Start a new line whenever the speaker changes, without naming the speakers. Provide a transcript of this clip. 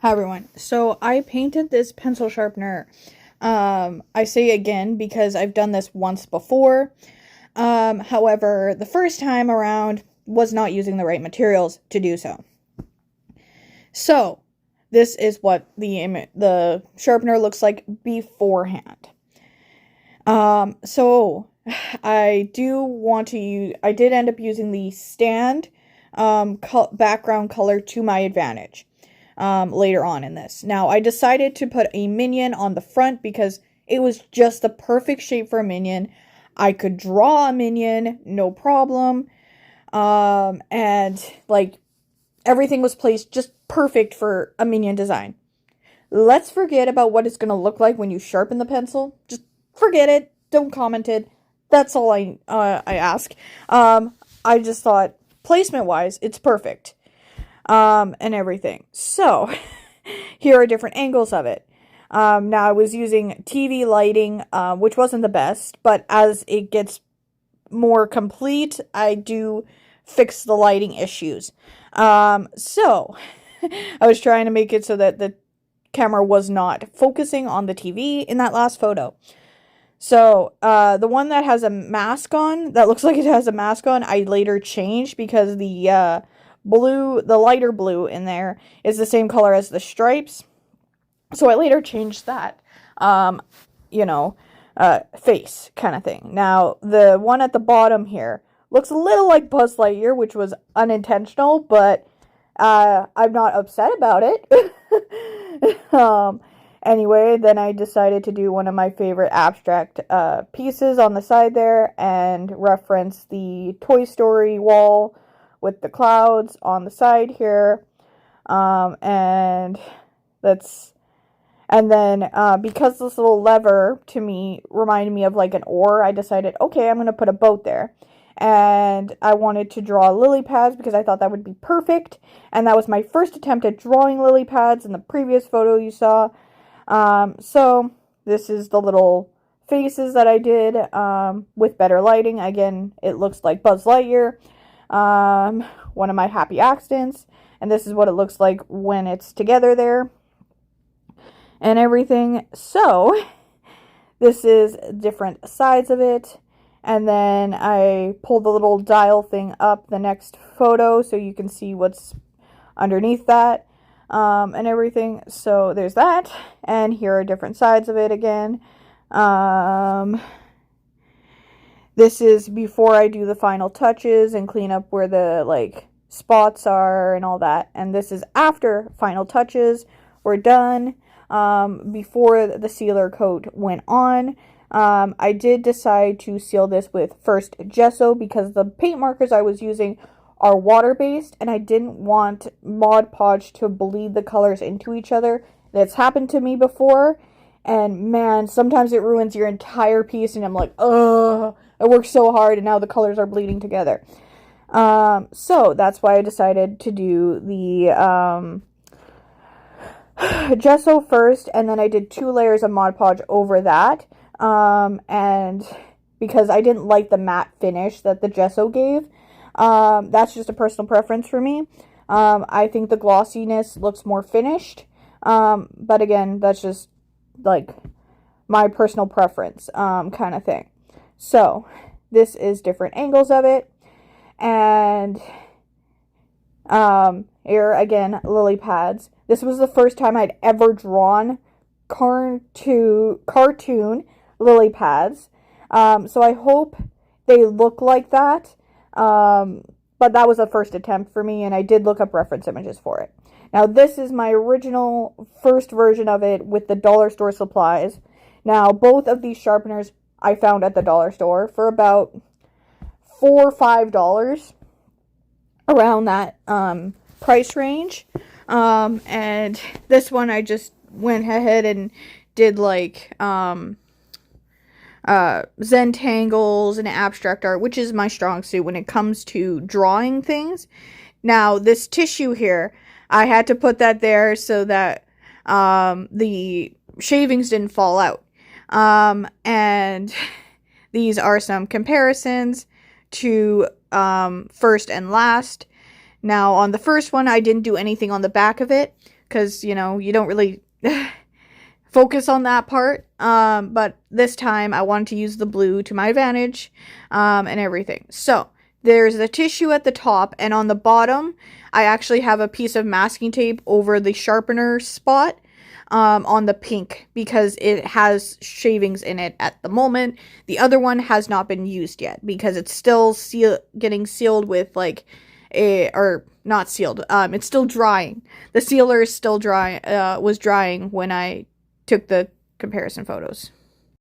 Hi everyone. So I painted this pencil sharpener. I say again because I've done this once before. However, the first time around was not using the right materials to do so. So this is what the sharpener looks like beforehand. So I did end up using the stand background color to my advantage. Later on in this. Now, I decided to put a minion on the front because it was just the perfect shape for a minion. I could draw a minion, no problem. And, like, everything was placed just perfect for a minion design. Let's forget about what it's going to look like when you sharpen the pencil. Just forget it. Don't comment it. That's all I ask. I just thought, placement-wise, it's perfect. And everything. So, here are different angles of it. Now, I was using TV lighting, which wasn't the best, but as it gets more complete, I do fix the lighting issues. So, I was trying to make it so that the camera was not focusing on the TV in that last photo. So, the one that has a mask on, that looks like it has a mask on, I later changed because the lighter blue in there is the same color as the stripes. So I later changed that, face kind of thing. Now, the one at the bottom here looks a little like Buzz Lightyear, which was unintentional, but I'm not upset about it. Anyway, then I decided to do one of my favorite abstract pieces on the side there and reference the Toy Story wall with the clouds on the side here, and then because this little lever to me reminded me of like an oar, I decided, okay, I'm gonna put a boat there, and I wanted to draw lily pads because I thought that would be perfect, and that was my first attempt at drawing lily pads in the previous photo you saw. So this is the little faces that I did with better lighting. Again, it looks like Buzz Lightyear. One of my happy accidents, and this is what it looks like when it's together there and everything. So this is different sides of it, and then I pulled the little dial thing up the next photo so you can see what's underneath that, and everything. So there's that, and here are different sides of it again. This is before I do the final touches and clean up where the, like, spots are and all that. And this is after final touches were done, before the sealer coat went on. I did decide to seal this with first gesso because the paint markers I was using are water-based, and I didn't want Mod Podge to bleed the colors into each other. That's happened to me before, and man, sometimes it ruins your entire piece, and I'm like, ugh. I worked so hard, and now the colors are bleeding together. So that's why I decided to do the gesso first, and then I did 2 layers of Mod Podge over that. And because I didn't like the matte finish that the gesso gave, that's just a personal preference for me. I think the glossiness looks more finished. But again, that's just like my personal preference, kind of thing. So, this is different angles of it, and here again, lily pads. This was the first time I'd ever drawn cartoon lily pads, so I hope they look like that, but that was a first attempt for me, and I did look up reference images for it. Now, this is my original first version of it with the dollar store supplies. Now, both of these sharpeners I found at the dollar store for about $4 or $5, around that price range. And this one I just went ahead and did like Zentangles and abstract art, which is my strong suit when it comes to drawing things. Now, this tissue here, I had to put that there so that the shavings didn't fall out. And these are some comparisons to first and last. Now, on the first one, I didn't do anything on the back of it because, you know, you don't really focus on that part. But this time I wanted to use the blue to my advantage, and everything. So there's the tissue at the top, and on the bottom, I actually have a piece of masking tape over the sharpener spot, on the pink, because it has shavings in it at the moment. The other one has not been used yet because it's still getting sealed with like or not sealed. It's still drying. The sealer is still dry. Was drying when I took the comparison photos.